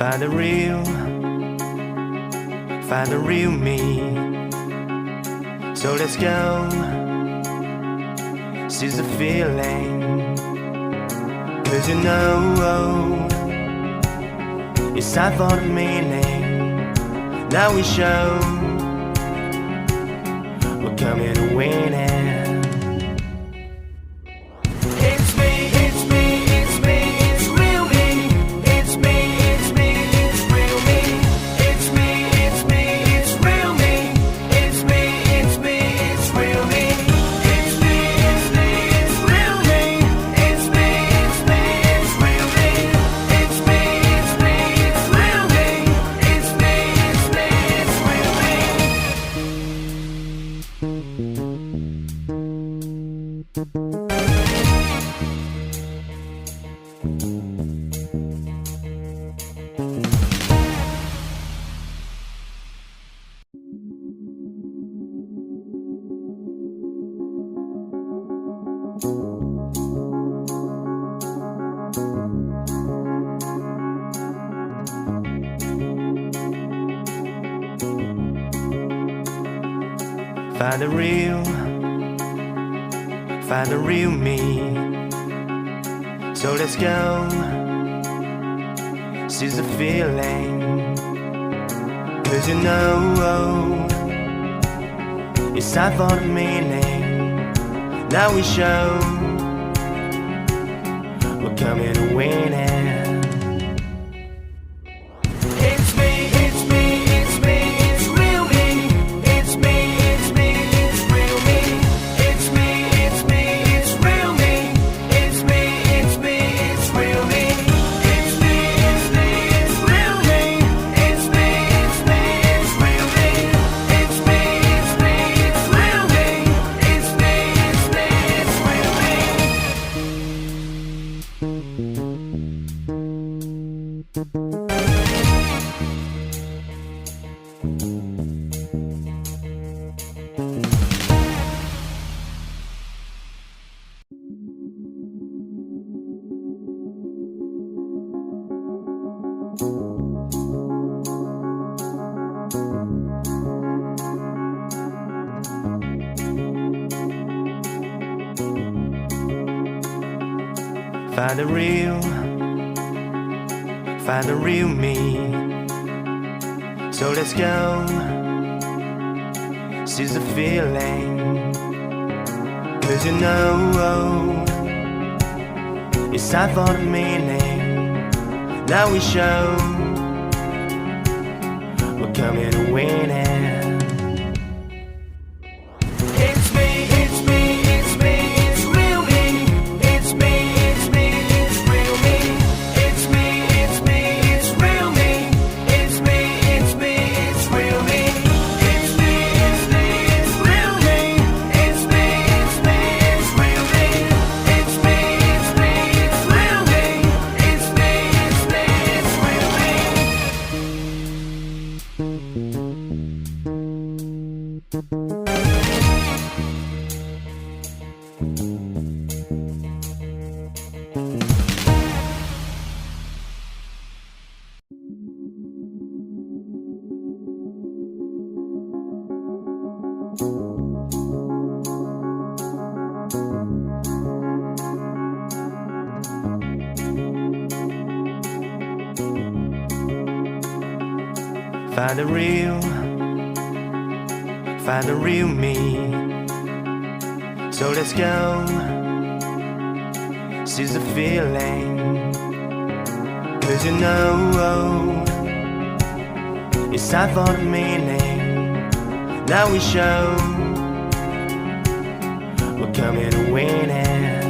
Find the real me. So let's go, seize the feeling. 'Cause you know, it's time for the meaning. Now we show we're coming to win it. Find the real me. So let's go, seize the feeling. 'Cause you know, it's time for the meaning. Now we show we're coming to win it. Find the real me. So let's go, seize the feeling. 'Cause you know, it's time for the meaning. Now we show we're coming to win it. Find the real me. So let's go, seize the feeling. 'Cause you know, it's time for the meaning. Now we show we're coming to win it.